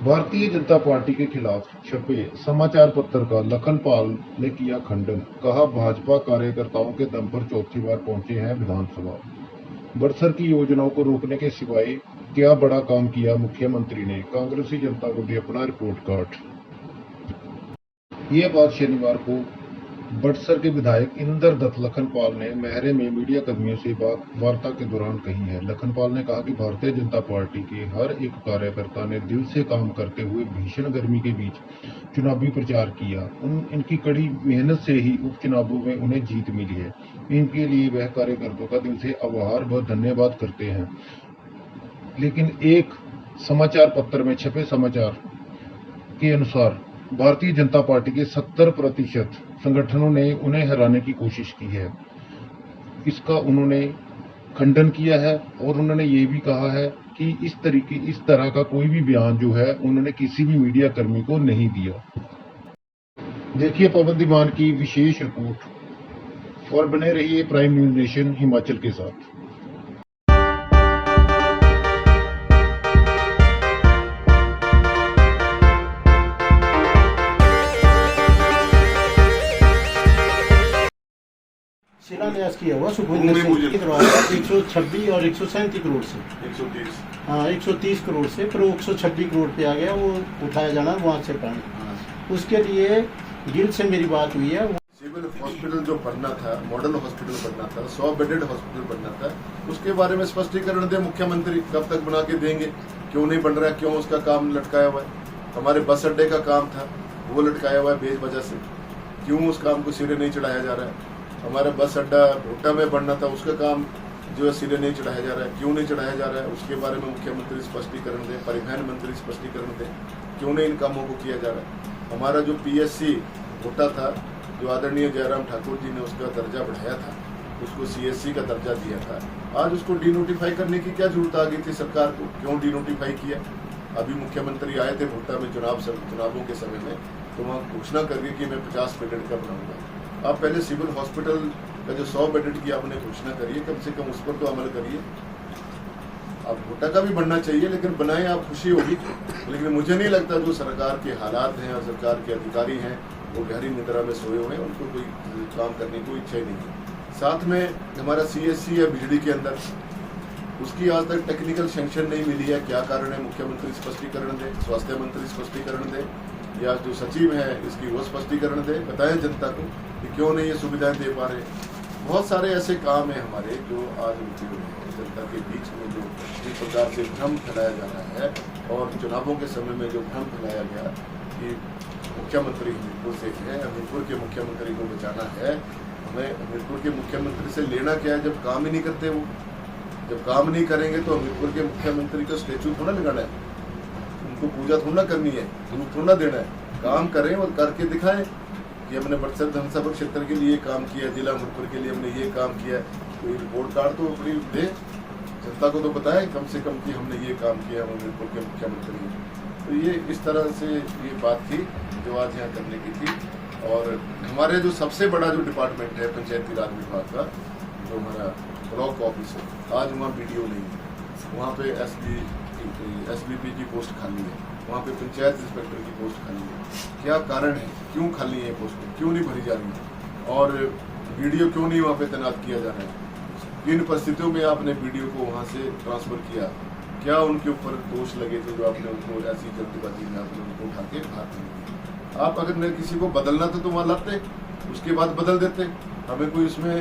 Bharatiya Janata party के खिलाफ छपे समाचार पत्र का लखनपाल ने किया खंडन। कहा, भाजपा कार्यकर्ताओं के दम पर चौथी बार पहुंचे हैं विधानसभा। बरसर की योजनाओं को रोकने के सिवाय क्या बड़ा काम किया मुख्यमंत्री ने? कांग्रेसी जनता को दिया अपना रिपोर्ट कार्ड। ये बात शनिवार को बड़सर के विधायक इंदर दत्त लखनपाल ने मैहरे में मीडिया कर्मियों से वार्ता के दौरान कही है। लखनपाल ने कहा कि भारतीय जनता पार्टी के हर एक कार्यकर्ता ने दिल से काम करते हुए भीषण गर्मी के बीच चुनावी प्रचार किया। इनकी कड़ी मेहनत से ही उपचुनावों में उन्हें जीत मिली है। इनके लिए वह कार्यकर्ताओं का दिल से आभार व धन्यवाद करते हैं। लेकिन एक समाचार पत्र में छपे समाचार के अनुसार भारतीय जनता पार्टी के 70% संगठनों ने उन्हें हराने की कोशिश की है। इसका उन्होंने खंडन किया है और उन्होंने ये भी कहा है कि इस तरह का कोई भी बयान जो है उन्होंने किसी भी मीडिया कर्मी को नहीं दिया। देखिए पाबंदी मान की विशेष रिपोर्ट और बने रहिए प्राइम न्यूज नेशन हिमाचल के साथ। शिलान्यास किया हुआ सुखविंदर सिंह के द्वारा 126 और 137 करोड़ से 130 130 करोड़ से फिर 126 करोड़ पे आ गया। वो उठाया जाना वहाँ से पानी। उसके लिए गिल से मेरी बात हुई है। सिविल हॉस्पिटल जो बनना था, मॉडल हॉस्पिटल बनना था, 100 बेडेड हॉस्पिटल बनना था, उसके बारे में स्पष्टीकरण दे मुख्यमंत्री। कब तक बना के देंगे? क्यों नहीं बन रहा है? क्यों उसका काम लटकाया हुआ है? हमारे बस अड्डे का काम था, वो लटकाया हुआ है बेवजह से। क्यों उस काम को सिरे नहीं चढ़ाया जा रहा है? हमारा बस अड्डा भुट्टा में बनना था, उसका काम जो है सिरे नहीं चढ़ाया जा रहा है। क्यों नहीं चढ़ाया जा रहा है? उसके बारे में मुख्यमंत्री स्पष्टीकरण दें, परिवहन मंत्री स्पष्टीकरण दें। क्यों नहीं इन कामों को किया जा रहा है? हमारा जो PSC भुट्टा था, जो आदरणीय जयराम ठाकुर जी ने उसका दर्जा बढ़ाया था, उसको CSC का दर्जा दिया था, आज उसको डिनोटिफाई करने की क्या जरूरत आ गई थी सरकार को? क्यों डिनोटिफाई किया? अभी मुख्यमंत्री आए थे भुट्टा में चुनावों के समय में, तो वहाँ घोषणा करिए कि मैं 50 बेडेड का बनाऊंगा। आप पहले सिविल हॉस्पिटल का जो 100 बेडेड की आपने घोषणा करी है, कम से कम उस पर तो अमल करिए। अब भुट्टा का भी बनना चाहिए, लेकिन बनाए आप, खुशी होगी। लेकिन मुझे नहीं लगता जो सरकार के हालात हैं और सरकार के अधिकारी हैं वो गहरी निद्रा में सोए हुए हैं, उनको कोई काम करने की इच्छा ही नहीं है। साथ में हमारा CSC है बिजली के अंदर, उसकी आज तक टेक्निकल सैंक्शन नहीं मिली है। क्या कारण है? मुख्यमंत्री स्पष्टीकरण दे, स्वास्थ्य मंत्री स्पष्टीकरण दे, या जो सचिव है इसकी वो स्पष्टीकरण दे, बताएं जनता को कि क्यों नहीं ये सुविधाएं दे पा रहे। बहुत सारे ऐसे काम हैं हमारे जो आज रुके हुए हैं जनता के बीच में, जो जिस प्रकार से भ्रम फैलाया जा रहा है। और चुनावों के समय में जो भ्रम फैलाया गया कि मुख्यमंत्री हमीरपुर से है, हमीरपुर के मुख्यमंत्री को बचाना है, हमें हमीरपुर के मुख्यमंत्री से लेना क्या है जब काम ही नहीं करते वो। जब काम नहीं करेंगे तो हमीरपुर के मुख्यमंत्री का स्टेचू थोड़ा लगाना है, उनको पूजा थोड़ा करनी है, धूप थोड़ा देना है। काम करें और करके दिखाएं कि हमने बड़सर विधानसभा क्षेत्र के लिए काम किया, जिला हमीरपुर के लिए हमने ये काम किया। कोई रिपोर्ट कार्ड तो अपनी दे, जनता को तो बताएं कम से कम कि हमने ये काम किया, हम हमीरपुर के मुख्यमंत्री। तो ये इस तरह से ये बात थी जो आज यहाँ करने की थी। और हमारे जो सबसे बड़ा जो डिपार्टमेंट है पंचायती राज विभाग का, जो हमारा ब्लॉक ऑफिस है, आज वहाँ BDO नहीं है, वहाँ पे SBP की पोस्ट खाली है, वहाँ पे पंचायत इंस्पेक्टर की पोस्ट खाली है। क्या कारण है? क्यों खाली है पोस्ट? क्यों नहीं भरी जा रही है? और BDO क्यों नहीं वहाँ पे तैनात किया जा रहा है? किन परिस्थितियों में आपने BDO को वहाँ से ट्रांसफर किया? क्या उनके ऊपर दोष लगे थे जो आपने उनको ऐसी जल्दबाजी में आपने उनको उठा के बाहर कर दिया? आप अगर किसी को बदलना था तो वहाँ लाते, उसके बाद बदल देते। हमें कोई इसमें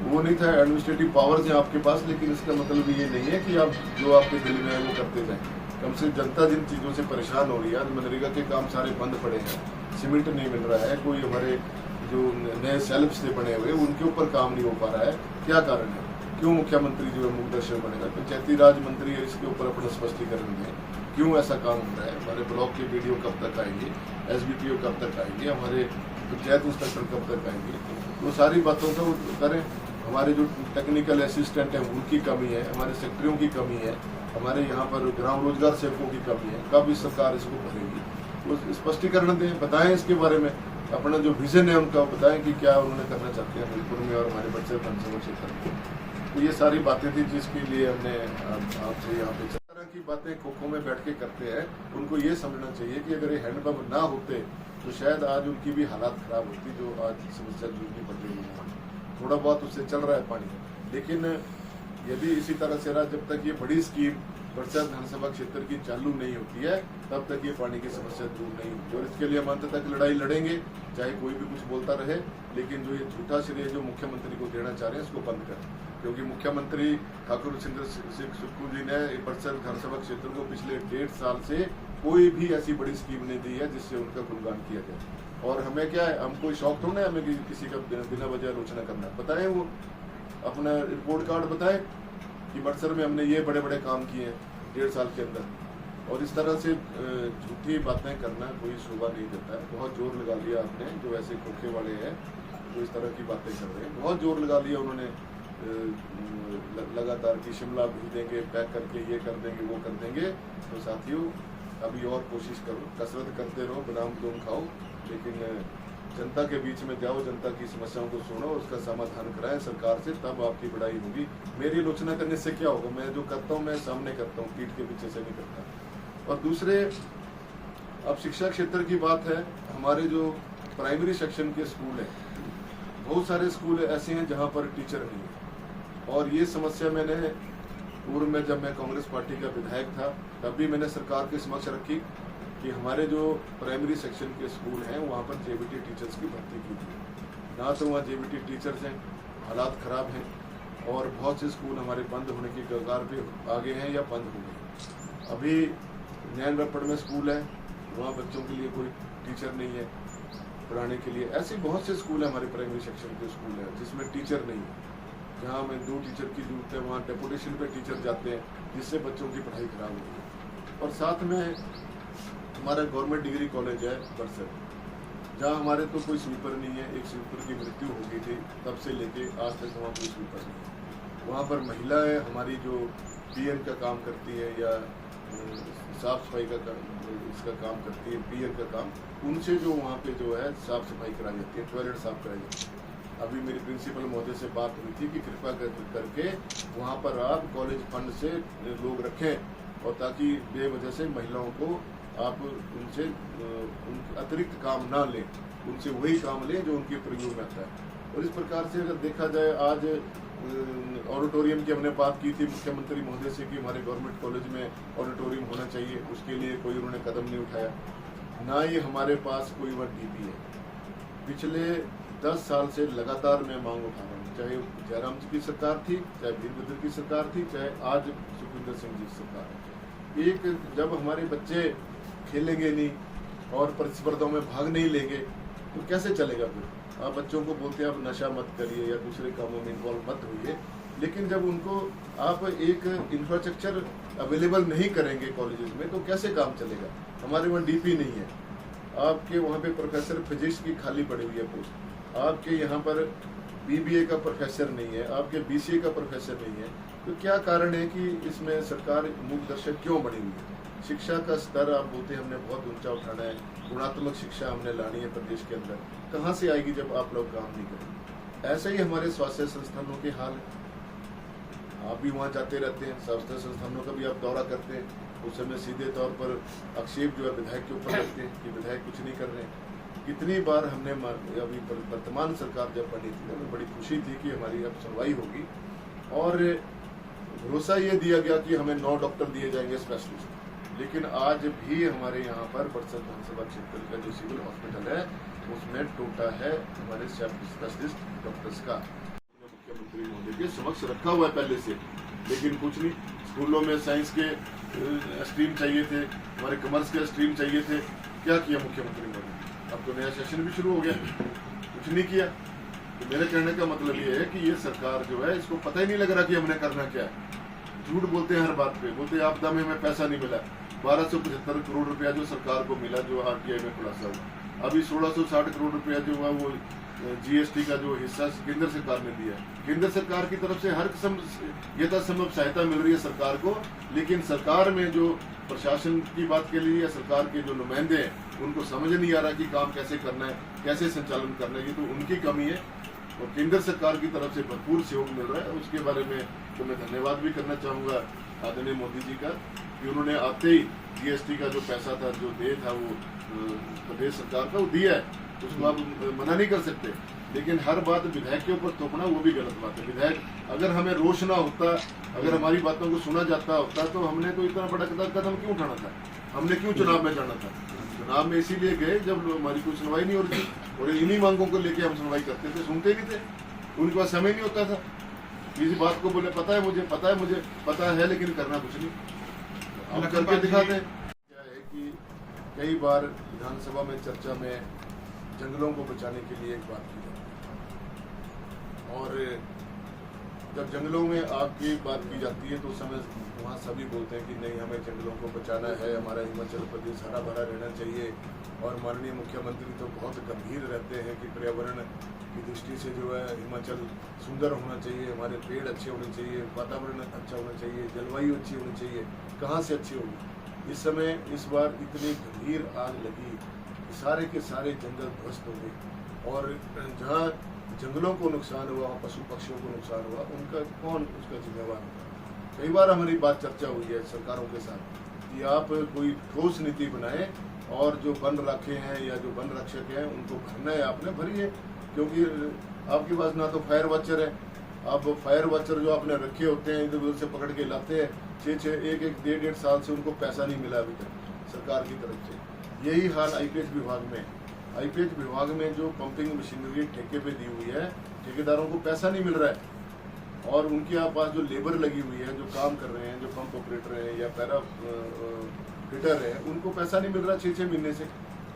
वो नहीं था, एडमिनिस्ट्रेटिव पावर्स हैं आपके पास, लेकिन इसका मतलब ये नहीं है कि आप जो आपके दिल में है वो करते जाएं। कम से जनता जिन चीज़ों से परेशान हो रही है, मनरेगा के काम सारे बंद पड़े हैं, सीमेंट नहीं मिल रहा है, कोई हमारे जो नए सेल्फ से बने हुए उनके ऊपर काम नहीं हो पा रहा है। क्या कारण है? क्यों मुख्यमंत्री जो है मुख्यदर्शक बनेगा? पंचायती राज मंत्री है, इसके ऊपर अपना स्पष्टीकरण दें, क्यों ऐसा काम हो रहा है? हमारे ब्लॉक के BDO कब तक आएंगे? SBPO कब तक आएंगे? हमारे पंचायत इंस्पेक्टर कब तक आएंगे? वो सारी बातों का करें। हमारे जो टेक्निकल असिस्टेंट हैं उनकी कमी है, हमारे सेक्रेटरियों की कमी है, हमारे यहाँ पर ग्राम रोजगार सेवकों की कमी है। कब इस सरकार इसको भरेगी? वो स्पष्टीकरण दें, बताएं इसके बारे में, अपना जो विजन है उनका बताएं कि क्या उन्होंने करना चाहते हैं हमीरपुर में और हमारे बड़सर विधानसभा क्षेत्र में। तो ये सारी बातें थी जिसके लिए हमने आपसे यहाँ पे तरह की बातें खो में बैठ के करते हैं, उनको ये समझना चाहिए कि अगर ये हैंडपंप ना होते तो शायद आज उनकी भी हालात खराब होती, जो आज समस्या जूझनी पड़ रही है। थोड़ा बहुत उससे चल रहा है पानी, लेकिन यदि इसी तरह से रहा, जब तक ये बड़ी स्कीम बड़सर विधानसभा क्षेत्र की चालू नहीं होती है, तब तक ये पानी की समस्या दूर नहीं होती। और इसके लिए हम अंत तक लड़ाई लड़ेंगे, चाहे कोई भी कुछ बोलता रहे, लेकिन जो ये झूठा श्रेय जो मुख्यमंत्री को देना चाह रहे हैं, इसको बंद करें। क्योंकि मुख्यमंत्री ठाकुर चंद्र सिंह सुक्खू जी ने बड़सर विधानसभा क्षेत्र को पिछले 1.5 साल से कोई भी ऐसी बड़ी स्कीम नहीं दी है जिससे उनका गुणगान किया जाए। और हमें क्या है, हम कोई शौक थोड़ा है हमें किसी का बिना वजह आलोचना करना है। बताएं, वो अपना रिपोर्ट कार्ड बताएं कि बड़सर में हमने ये बड़े बड़े काम किए हैं 1.5 साल के अंदर। और इस तरह से झूठी बातें करना कोई शोभा नहीं देता है। बहुत जोर लगा लिया आपने, जो ऐसे खोखे वाले हैं जो इस तरह की बातें कर रहे हैं, बहुत जोर लगा लिया उन्होंने लगातार कि शिमला भेज देंगे, पैक करके ये कर देंगे, वो कर देंगे। तो साथियों, अभी और कोशिश करो, कसरत करते रहो, बनाम तुम खाओ, लेकिन जनता के बीच में जाओ, जनता की समस्याओं को सुनो, उसका समाधान कराएं सरकार से, तब आपकी बढ़ाई होगी। मेरी आलोचना करने से क्या होगा? मैं जो करता हूँ मैं सामने करता हूँ, पीठ के पीछे से नहीं करता। और दूसरे, अब शिक्षा क्षेत्र की बात है, हमारे जो प्राइमरी सेक्शन के स्कूल हैं, बहुत सारे स्कूल ऐसे हैं जहाँ पर टीचर नहीं है। और ये समस्या मैंने पूर्व में, जब मैं कांग्रेस पार्टी का विधायक था, तब भी मैंने सरकार के समक्ष रखी कि हमारे जो प्राइमरी सेक्शन के स्कूल हैं वहाँ पर जेबीटी टीचर्स की भर्ती की थी। ना तो वहाँ जेबीटी टीचर्स हैं, हालात ख़राब हैं, और बहुत से स्कूल हमारे बंद होने की कगार पे आ गए हैं या बंद हो गए। अभी नैन रपड़ में स्कूल है, वहाँ बच्चों के लिए कोई टीचर नहीं है पढ़ाने के लिए। ऐसे बहुत से स्कूल हैं हमारे प्राइमरी सेक्शन के स्कूल हैं जिसमें टीचर नहीं है। जहाँ हमें 2 टीचर की जरूरत है, वहाँ डेपुटेशन पे टीचर जाते हैं, जिससे बच्चों की पढ़ाई खराब होती है। और साथ में हमारा गवर्नमेंट डिग्री कॉलेज है बड़सर, जहाँ हमारे तो कोई स्वीपर नहीं है। एक स्वीपर की मृत्यु हो गई थी, तब से लेके आज तक वहाँ कोई स्वीपर नहीं है। वहाँ पर महिलाएं हमारी जो पीएन का काम करती है या साफ सफाई का इसका काम करती है, पीएन का काम, उनसे जो वहाँ पे जो है साफ सफाई कराई जाती है, टॉयलेट साफ कराई जाती है। अभी मेरी प्रिंसिपल महोदय से बात हुई थी कि कृपा करके वहाँ पर आप कॉलेज फंड से लोग रखें, और ताकि बेवजह से महिलाओं को आप उनसे अतिरिक्त काम ना लें, उनसे वही काम लें जो उनके प्रयोग में आता है। और इस प्रकार से अगर देखा जाए, आज ऑडिटोरियम की हमने बात की थी मुख्यमंत्री महोदय से कि हमारे गवर्नमेंट कॉलेज में ऑडिटोरियम होना चाहिए, उसके लिए कोई उन्होंने कदम नहीं उठाया। ना ही हमारे पास कोई वह डीपी है। पिछले 10 साल से लगातार मैं मांग उठा रहा हूँ, चाहे जयराम जी की सरकार थी, चाहे वीरभद्र की सरकार थी, चाहे आज सुखविंदर सिंह जी की सरकार है। एक, जब हमारे बच्चे खेलेंगे नहीं और प्रतिस्पर्धाओं में भाग नहीं लेंगे तो कैसे चलेगा फिर? आप बच्चों को बोलते हैं आप नशा मत करिए या दूसरे कामों में इन्वॉल्व मत होइए, लेकिन जब उनको आप एक इंफ्रास्ट्रक्चर अवेलेबल नहीं करेंगे कॉलेजेस में तो कैसे काम चलेगा? हमारे वहाँ डीपी नहीं है, आपके वहाँ पे प्रोफेसर फिजिक्स की खाली पड़ी हुई है पोस्ट, आपके यहाँ पर बीबीए का प्रोफेसर नहीं है, आपके बीसीए का प्रोफेसर नहीं है। तो क्या कारण है कि इसमें सरकार मूक दर्शक क्यों बनी हुई है? शिक्षा का स्तर आप बोलते हैं हमने बहुत ऊंचा उठाना है, गुणात्मक शिक्षा हमने लानी है प्रदेश के अंदर, कहाँ से आएगी जब आप लोग काम नहीं करेंगे? ऐसे ही हमारे स्वास्थ्य संस्थानों के हाल, आप भी वहाँ जाते रहते हैं, स्वास्थ्य संस्थानों का भी आप दौरा करते हैं, उस समय सीधे तौर पर आक्षेप जो है विधायक के ऊपर रखते हैं कि विधायक कुछ नहीं कर रहे हैं। कितनी बार हमने, अभी वर्तमान सरकार जब बनी थी हमें बड़ी खुशी थी कि हमारी अब सुनवाई होगी, और भरोसा ये दिया गया कि हमें 9 डॉक्टर दिए जाएंगे स्पेशलिस्ट, लेकिन आज भी हमारे यहाँ पर बड़सर विधानसभा क्षेत्र का जो सिविल हॉस्पिटल है उसमें टोटा है हमारे स्पेशलिस्ट डॉक्टर्स का। मुख्यमंत्री महोदय के समक्ष रखा हुआ है पहले से, लेकिन कुछ नहीं। स्कूलों में साइंस के स्ट्रीम चाहिए थे, हमारे कॉमर्स के स्ट्रीम चाहिए थे, क्या किया मुख्यमंत्री महोदय? अब तो नया सेशन भी शुरू हो गया, कुछ नहीं किया। तो मेरे कहने का मतलब ये है कि ये सरकार जो है इसको पता ही नहीं लग रहा कि हमने करना क्या है। झूठ बोलते हैं हर बात पे, बोलते हैं आपदा में हमें पैसा नहीं मिला। 1275 करोड़ रुपया जो सरकार को मिला, जो आरटीआई में खुलासा हुआ, अभी 1660 करोड़ रुपया जो हुआ वो जीएसटी का जो हिस्सा केंद्र सरकार ने दिया। केंद्र सरकार की तरफ से हर यथासंभव सहायता मिल रही है सरकार को, लेकिन सरकार में जो प्रशासन की बात के लिए या सरकार के जो नुमाइंदे हैं उनको समझ नहीं आ रहा कि काम कैसे करना है, कैसे संचालन करना है। ये तो उनकी कमी है, और केंद्र सरकार की तरफ से भरपूर सहयोग मिल रहा है। उसके बारे में तो मैं धन्यवाद भी करना चाहूँगा आदरणीय मोदी जी का कि उन्होंने आते ही जीएसटी का जो पैसा था, जो दे था, वो प्रदेश सरकार का वो दिया है, उसको आप मना नहीं कर सकते। लेकिन हर बात विधायक के ऊपर थोपना वो भी गलत बात है। विधायक अगर हमें रोशना होता, अगर हमारी बातों को सुना जाता होता, तो हमने तो इतना बड़ा कदम क्यों उठाना था? हमने क्यों चुनाव में जाना था? चुनाव में इसीलिए गए जब हमारी कोई सुनवाई नहीं हो रही थी, और इन्हीं मांगों को लेके हम सुनवाई करते थे, सुनते ही नहीं थे। उनके पास समय नहीं होता था। किसी बात को बोले पता है मुझे, पता है मुझे, पता है, लेकिन करना कुछ नहीं, हम करके दिखाते हैं। क्या है कि कई बार विधानसभा में चर्चा में जंगलों को बचाने के लिए एक बात की जाती है, और जब जंगलों में आग की बात की जाती है तो उस समय वहाँ सभी बोलते हैं कि नहीं, हमें जंगलों को बचाना है, हमारा हिमाचल प्रदेश हरा भरा रहना चाहिए। और माननीय मुख्यमंत्री तो बहुत गंभीर रहते हैं कि पर्यावरण की दृष्टि से जो है हिमाचल सुंदर होना चाहिए, हमारे पेड़ अच्छे होने चाहिए, वातावरण अच्छा होना चाहिए, जलवायु अच्छी होनी चाहिए। कहाँ से अच्छी होगी? इस समय इस बार इतनी गंभीर आग लगी, सारे के सारे जंगल ध्वस्त हो गए, और जहाँ जंगलों को नुकसान हुआ, पशु पक्षियों को नुकसान हुआ, उनका कौन उसका जिम्मेवार होगा? कई बार हमारी बात चर्चा हुई है सरकारों के साथ कि आप कोई ठोस नीति बनाएं, और जो वन रखे हैं या जो वन रक्षक हैं उनको भरना है, आपने भरिए। क्योंकि आपके पास ना तो फायर वॉचर है, आप फायर वॉचर जो आपने रखे होते हैं इधर उधर से पकड़ के लाते हैं, 1-1.5 साल से उनको पैसा नहीं मिला अभी तक सरकार की तरफ से। यही हाल आईपीएच विभाग में। आईपीएच विभाग में जो पंपिंग मशीनरी ठेके पे दी हुई है, ठेकेदारों को पैसा नहीं मिल रहा है, और उनके पास जो लेबर लगी हुई है, जो काम कर रहे हैं, जो पंप ऑपरेटर हैं या पैरा फिटर है, उनको पैसा नहीं मिल रहा 6-6 महीने से।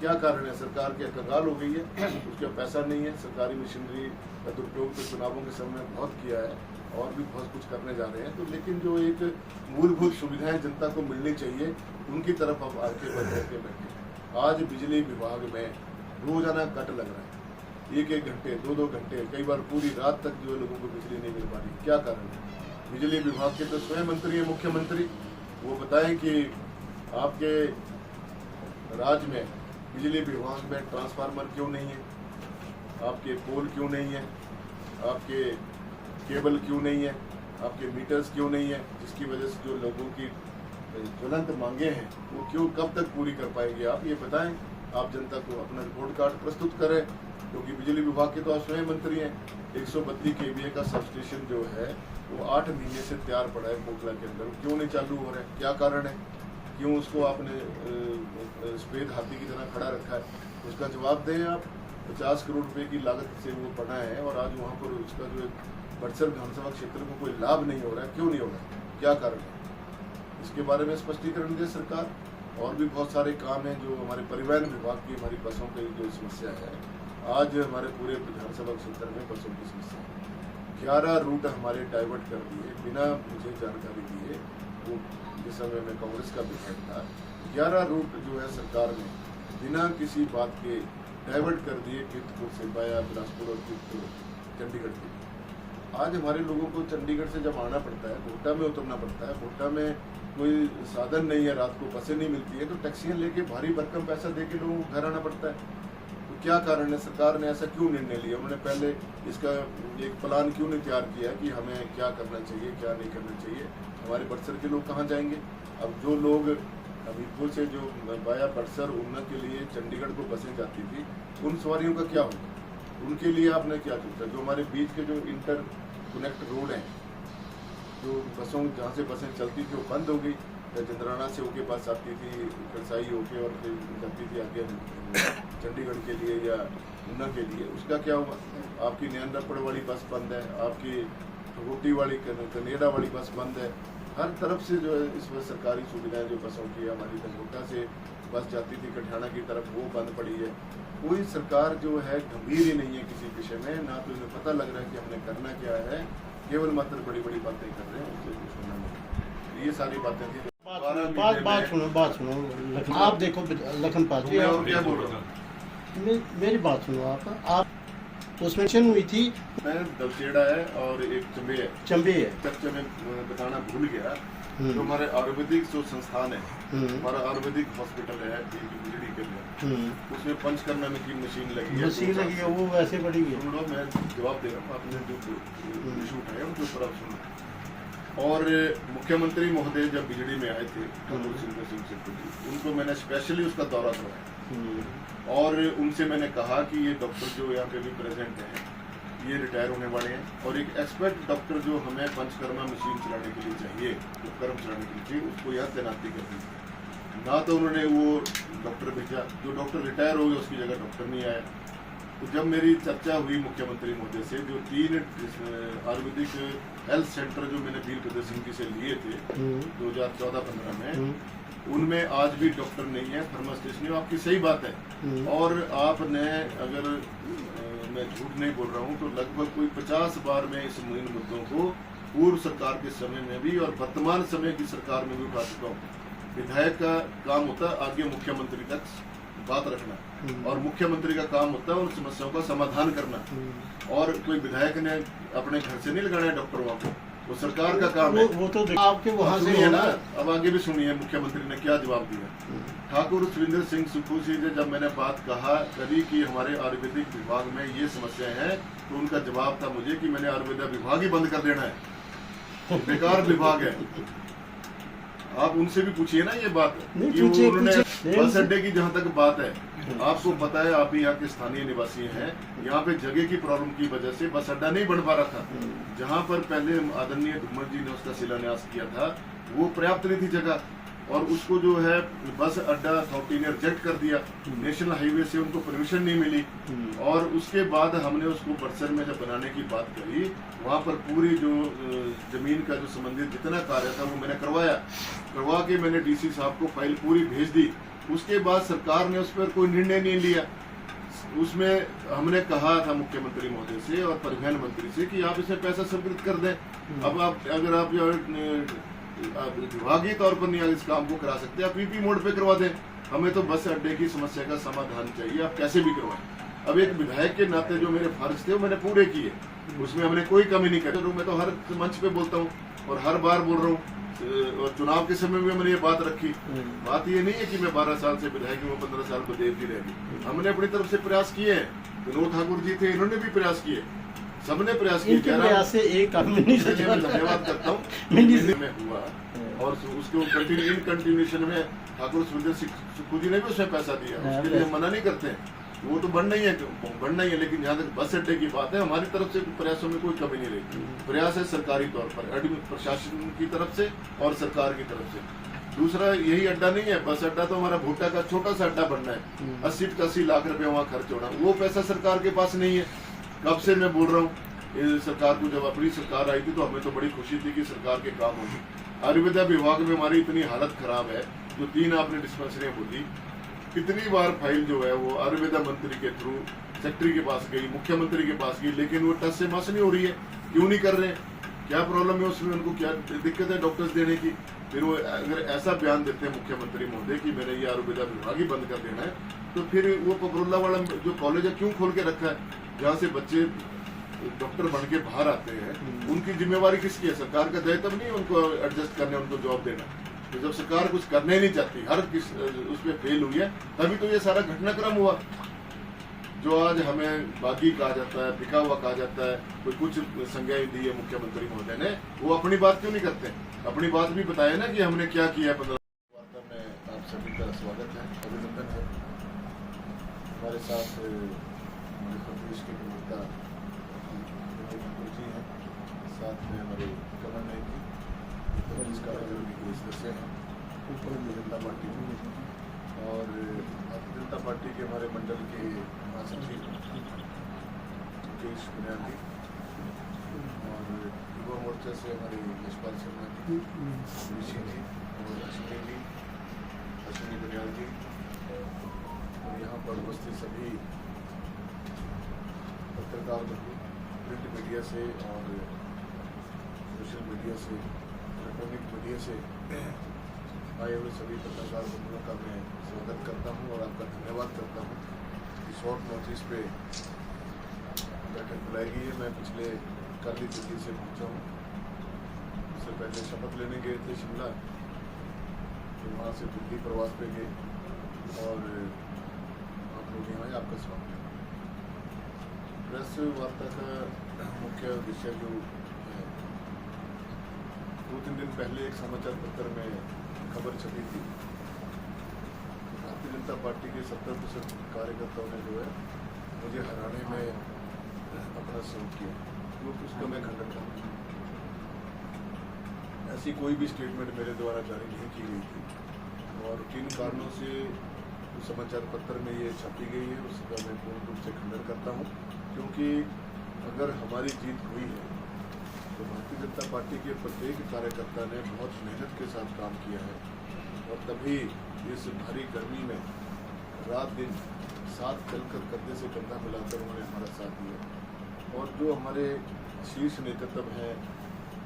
क्या कारण है? सरकार की कंगाल हो गई है, उसका पैसा नहीं है। सरकारी मशीनरी का दुरुपयोग तो चुनावों के समय में बहुत किया है, और भी बहुत कुछ करने जा रहे हैं। तो लेकिन जो एक मूलभूत सुविधाएं जनता को मिलनी चाहिए, उनकी तरफ अब आगे बढ़ करके बैठे। आज बिजली विभाग में रोजाना कट लग रहा है, 1-1 घंटे, 2-2 घंटे, कई बार पूरी रात तक जो लोगों को बिजली नहीं मिल पा रही। क्या कारण है? बिजली विभाग के तो स्वयं मंत्री है मुख्यमंत्री, वो बताएं कि आपके राज्य में बिजली विभाग में ट्रांसफार्मर क्यों नहीं है, आपके पोल क्यों नहीं है, आपके केबल क्यों नहीं है, आपके मीटर्स क्यों नहीं है, जिसकी वजह से जो लोगों की ज्वलंत मांगे हैं वो क्यों, कब तक पूरी कर पाएंगे? आप ये बताएं। आप जनता को अपना रिपोर्ट कार्ड प्रस्तुत करें, क्योंकि बिजली विभाग के तो आप स्वयं मंत्री हैं। 132 kVA का सबस्टेशन जो है वो 8 महीने से तैयार पड़ा है कोटला के अंदर, क्यों नहीं चालू हो रहा है? क्या कारण है? क्यों उसको आपने सफेद हाथी की तरह खड़ा रखा है? उसका जवाब दें आप। 50 करोड़ रुपए की लागत से वो पड़ा है, और आज वहाँ पर उसका जो बड़सर विधानसभा क्षेत्र को कोई लाभ नहीं हो रहा है। क्यों नहीं हो रहा है? क्या कारण है? इसके बारे में स्पष्टीकरण दे सरकार। और भी बहुत सारे काम हैं जो हमारे परिवहन विभाग की, हमारी बसों की जो समस्या है, आज हमारे पूरे विधानसभा क्षेत्र में बसों की समस्या है। 11 रूट हमारे डाइवर्ट कर दिए बिना मुझे जानकारी दिए। वो जिस समय में कांग्रेस का विधायक था, 11 रूट जो है सरकार ने बिना किसी बात के डाइवर्ट कर दिए, कीर्तपुर से वाया बिलासपुर और चंडीगढ़ के। आज हमारे लोगों को चंडीगढ़ से जब आना पड़ता है, भोटा में उतरना पड़ता है, भोटा में कोई साधन नहीं है, रात को बसें नहीं मिलती है, तो टैक्सियाँ लेके भारी भरकम पैसा दे के लोगों को घर आना पड़ता है। तो क्या कारण है? सरकार ने ऐसा क्यों निर्णय लिया? उन्होंने पहले इसका एक प्लान क्यों नहीं तैयार किया कि हमें क्या करना चाहिए, क्या नहीं करना चाहिए? हमारे बड़सर के लोग कहाँ जाएंगे? अब जो लोग हमीरपुर से जो वाया बड़सर ऊना के लिए चंडीगढ़ को बसें जाती थी, उन सवारियों का क्या होगा? उनके लिए आपने क्या सोचा? जो हमारे बीच के जो इंटर कनेक्ट रोड हैं, जो बसों जहाँ से बसें चलती थी वो बंद हो गई। चंद्राना से होके बस आती थी, करसाई होके, और फिर जाती थी आगे चंडीगढ़ के लिए या ऊना के लिए। उसका क्या हुआ? आपकी नैनरपड़ वाली बस बंद है, आपकी रोटी वाली कनेडा वाली बस बंद है। हर तरफ से जो है इस वक्त सरकारी सुविधाएं जो बसों की, हमारी धनकोटा से बस जाती थी कठियाना की तरफ, वो बंद पड़ी है। कोई सरकार जो है गंभीर ही नहीं है किसी विषय में, ना तो इन्हें पता लग रहा है कि हमने करना क्या है, केवल मात्र बड़ी बड़ी बातें कर रहे हैं, उससे कुछ होना नहीं। ये सारी बातें थी। बात सुनो आप देखो लखनपाल जी, और क्या बोल रहा था? मेरी बात सुनो आप उसमें मेंशन हुई थी दलसेड़ा है और एक चंबे है। चर्चा में बताना भूल गया, जो हमारे आयुर्वेदिक जो संस्थान है, हमारा आयुर्वेदिक हॉस्पिटल है बिजली के लिए, उसमें पंच करने में की मशीन लगी है, वो वैसे पड़ी है। मैं जवाब दे रहा हूँ, आपने जो इशू उठाया उनके ऊपर आप सुनो। और मुख्यमंत्री महोदय जब बीजेडी में आए थे सुखबीर सिंह सुक्खू जी, उनको मैंने स्पेशली उसका दौरा करवाया और उनसे मैंने कहा कि ये डॉक्टर जो यहाँ पे भी प्रेजेंट हैं ये रिटायर होने वाले हैं और एक एक्सपर्ट डॉक्टर जो हमें पंचकर्मा मशीन चलाने के लिए चाहिए, उपकरण चलाने के लिए चाहिए, उसको यहाँ तैनाती कर दी। ना तो उन्होंने वो डॉक्टर भेजा, जो डॉक्टर रिटायर हो गया उसकी जगह डॉक्टर नहीं आया। तो जब मेरी चर्चा हुई मुख्यमंत्री महोदय से, जो 3 आयुर्वेदिक हेल्थ सेंटर जो मैंने वीरभद्र सिंह जी से लिए थे 2014-15 में, उनमें आज भी डॉक्टर नहीं है, फार्मासिस्ट नहीं। आपकी सही बात है और आपने अगर मैं झूठ नहीं बोल रहा हूँ तो लगभग कोई 50 बार मैं इस इन मुद्दों को पूर्व सरकार के समय में भी और वर्तमान समय की सरकार में भी उठा चुका हूँ। विधायक का काम होता है आगे मुख्यमंत्री तक बात रखना और मुख्यमंत्री का काम होता है उन समस्याओं का समाधान करना। और कोई विधायक ने अपने घर से नहीं लगाना है डॉक्टर वहाँ को, वो सरकार का काम है। वो तो आपके वहाँ से है ना। अब आगे भी सुनिए मुख्यमंत्री ने क्या जवाब दिया। ठाकुर सुखबीर सिंह सुक्खू जी से जब मैंने बात करी कि हमारे आयुर्वेदिक विभाग में ये समस्याएं हैं, तो उनका जवाब था मुझे कि मैंने आयुर्वेद विभाग ही बंद कर देना है, बेकार विभाग है। आप उनसे भी पूछिए ना ये बात कि उन्होंने बस अड्डे की जहाँ तक बात है, आपको पता है, आप यहाँ के स्थानीय निवासी हैं, यहाँ पे जगह की प्रॉब्लम की वजह से बस अड्डा नहीं बन पा रहा था। जहाँ पर पहले आदरणीय धूमल जी ने उसका शिलान्यास किया था वो पर्याप्त नहीं थी जगह, और उसको जो है बस अड्डा अथॉरिटी ने रिजेक्ट कर दिया। नेशनल हाईवे से उनको परमिशन नहीं मिली और उसके बाद हमने उसको बरसर में जब बनाने की बात करी, वहाँ पर पूरी जो जमीन का जो संबंधित जितना कार्य था वो मैंने करवा के मैंने डीसी साहब को फाइल पूरी भेज दी। उसके बाद सरकार ने उस पर कोई निर्णय नहीं लिया। उसमें हमने कहा था मुख्यमंत्री महोदय से और परिवहन मंत्री से कि आप इसमें पैसा स्वीकृत कर दें। अब आप अगर आप विभागीय तौर पर नहीं इस काम को करा सकते, आप पीपी मोड पे करवा दें। हमें तो बस अड्डे की समस्या का समाधान चाहिए, आप कैसे भी करवाएं। अब एक विधायक के नाते जो मेरे फर्ज थे वो मैंने पूरे किए, उसमें हमने कोई कमी नहीं करी। मैं तो हर मंच पे बोलता हूँ और हर बार बोल रहा हूँ, और चुनाव के समय में मैंने ये बात रखी। बात ये नहीं है कि मैं 12 साल से विधायक हूँ, 15 साल को देती रहेगी। हमने अपनी तरफ से प्रयास किए हैं। विनोद ठाकुर जी थे, इन्होंने भी प्रयास किए, सबने प्रयास किए। से एक धन्यवाद करता हूँ में हुआ और उसको इन कंटिन्यूएशन में ठाकुर सुखबीर सिंह सुक्खू जी ने भी उसमें पैसा दिया, उसके लिए हम मना नहीं करते हैं, वो तो बढ़ना ही है। लेकिन जहाँ तक बस अड्डे की बात है, हमारी तरफ से प्रयासों में कोई कमी नहीं रही। प्रयास है सरकारी तौर पर, प्रशासन की तरफ से और सरकार की तरफ से। दूसरा यही अड्डा नहीं है, बस अड्डा तो हमारा भुट्टा का छोटा सा अड्डा बनना है, 80-80 लाख रुपए वहाँ खर्च होना, वो पैसा सरकार के पास नहीं है। कब से मैं बोल रहा हूँ, सरकार को जब अपनी सरकार आई थी तो हमें तो बड़ी खुशी थी कि सरकार के काम होगी। आयुर्वेदा विभाग में हमारी इतनी हालत खराब है, जो 3 आपने डिस्पेंसरियां बोली, कितनी बार फाइल जो है वो आयुर्वेदा मंत्री के थ्रू सेक्रेटरी के पास गई, मुख्यमंत्री के पास गई, लेकिन वो टच से मस नहीं हो रही है। क्यों नहीं कर रहे हैं, क्या प्रॉब्लम है उसमें, उनको क्या दिक्कत है डॉक्टर्स देने की। फिर वो अगर ऐसा बयान देते हैं मुख्यमंत्री महोदय कि मैंने ये आयुर्वेदा विभाग ही बंद कर देना है, तो फिर वो पपरोला वाला जो कॉलेज है क्यों खोल के रखा है, जहाँ से बच्चे डॉक्टर बन के बाहर आते हैं, उनकी जिम्मेवारी किसकी है? सरकार का दायित्व नहीं उनको एडजस्ट करने, उनको जॉब देना। तो जब सरकार कुछ करने ही नहीं चाहती, हर किस उसमें फेल हुई है, तभी तो ये सारा घटनाक्रम हुआ जो आज हमें बागी कहा जाता है, बिका हुआ कहा जाता है। कोई कुछ संज्ञाएं दी है मुख्यमंत्री महोदय ने, वो अपनी बात क्यों नहीं करते? अपनी बात भी बताए ना कि हमने क्या किया। 15 वार्ता में आप सभी का स्वागत है, अभिनंदन है। हमारे साथ हमारे प्रदेश के प्रवक्ता जी हैं, साथ में हमारे कमल नायक जी, प्रदेश कार्यकारिणी के सदस्य हैं भारतीय जनता पार्टी में, और भारतीय जनता पार्टी के हमारे मंडल के महासचिव मुकेश बुनियादी, और युवा मोर्चा से हमारे यशपाल शर्मा जी, ऋषि जी और अश्विनी बुनियाल जी, और यहाँ पर उपस्थित सभी पत्रकार बंधु, प्रिंट मीडिया से और सोशल मीडिया से, इलेक्ट्रॉनिक मीडिया से आए हुए सभी पत्रकार बंधुओं का मैं स्वागत करता हूं और आपका धन्यवाद करता हूं कि शॉर्ट नोटिस पे बैठक बुलाई गई है। मैं पिछले कल ही दिल्ली से पहुंचा हूं, उससे पहले शपथ लेने गए थे शिमला, तो वहाँ से दिल्ली प्रवास पे गए और आप लोग यहाँ आपका स्वागत है। प्रेस वार्ता का मुख्य विषय जो है 2-3 दिन पहले एक समाचार पत्र में खबर छपी थी, भारतीय जनता पार्टी के 70% कार्यकर्ताओं ने जो है मुझे हराने में अपना सहयोग किया, जो उसका मैं खंडन करता हूँ। ऐसी कोई भी स्टेटमेंट मेरे द्वारा जारी नहीं की गई थी, और किन कारणों से उस समाचार पत्र में ये छपी गई है उसका मैं पूर्ण रूप से खंडन करता हूँ। क्योंकि अगर हमारी जीत हुई है तो भारतीय जनता पार्टी के प्रत्येक कार्यकर्ता ने बहुत मेहनत के साथ काम किया है, और तभी इस भारी गर्मी में रात दिन साथ चलकर कंधे से कंधा मिलाकर उन्होंने हमारा साथ दिया। और जो हमारे शीर्ष नेतृत्व हैं,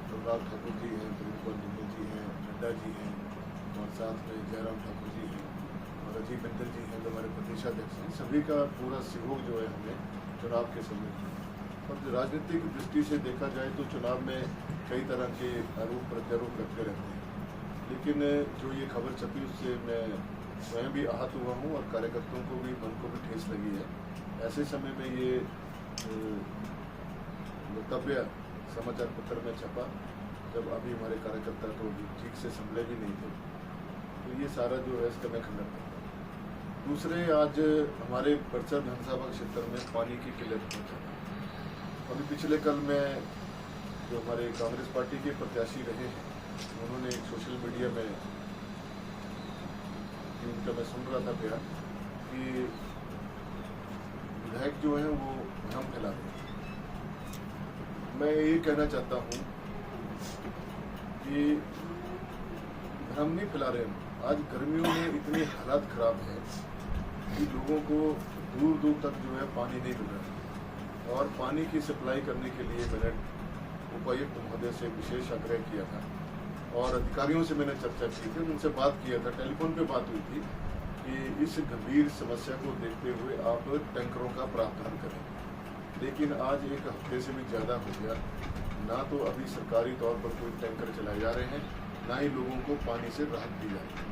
अनुराग ठाकुर जी हैं, प्रियंका गांधी जी हैं, नड्डा जी हैं, और साथ में जयराम ठाकुर जी हैं, और अजय बिंदल जी हैं जो हमारे प्रदेशाध्यक्ष हैं, सभी का पूरा सहयोग जो है हमें चुनाव के समय। और राजनीतिक दृष्टि से देखा जाए तो चुनाव में कई तरह के आरोप प्रत्यारोप करते रहते हैं, लेकिन जो ये खबर छपी उससे मैं स्वयं भी आहत हुआ हूँ और कार्यकर्ताओं को भी, मन को भी ठेस लगी है। ऐसे समय में ये वक्तव्य समाचार पत्र में छपा जब अभी हमारे कार्यकर्ता को ठीक से संभले भी नहीं थे, तो ये सारा जो है इसका मैं खंडन करता हूँ। दूसरे, आज हमारे बड़सर विधानसभा क्षेत्र में पानी की किल्लत बहुत है। अभी पिछले कल में जो हमारे कांग्रेस पार्टी के प्रत्याशी रहे हैं, उन्होंने एक सोशल मीडिया में उनका मैं सुन रहा था बयान कि विधायक जो है वो भ्रम फैला रहे हैं। मैं ये कहना चाहता हूँ कि भ्रम नहीं फैला रहे हैं। आज गर्मियों में इतनी हालात खराब है कि लोगों को दूर दूर तक जो है पानी नहीं मिल रहा है, और पानी की सप्लाई करने के लिए मैंने उपायुक्त महोदय से विशेष आग्रह किया था, और अधिकारियों से मैंने चर्चा की थी, उनसे बात किया था, टेलीफोन पे बात हुई थी कि इस गंभीर समस्या को देखते हुए आप टैंकरों का प्रावधान करें। लेकिन आज एक हफ्ते से भी ज़्यादा हो गया, ना तो अभी सरकारी तौर पर कोई टैंकर चलाए जा रहे हैं, ना ही लोगों को पानी से राहत दी जा रही है।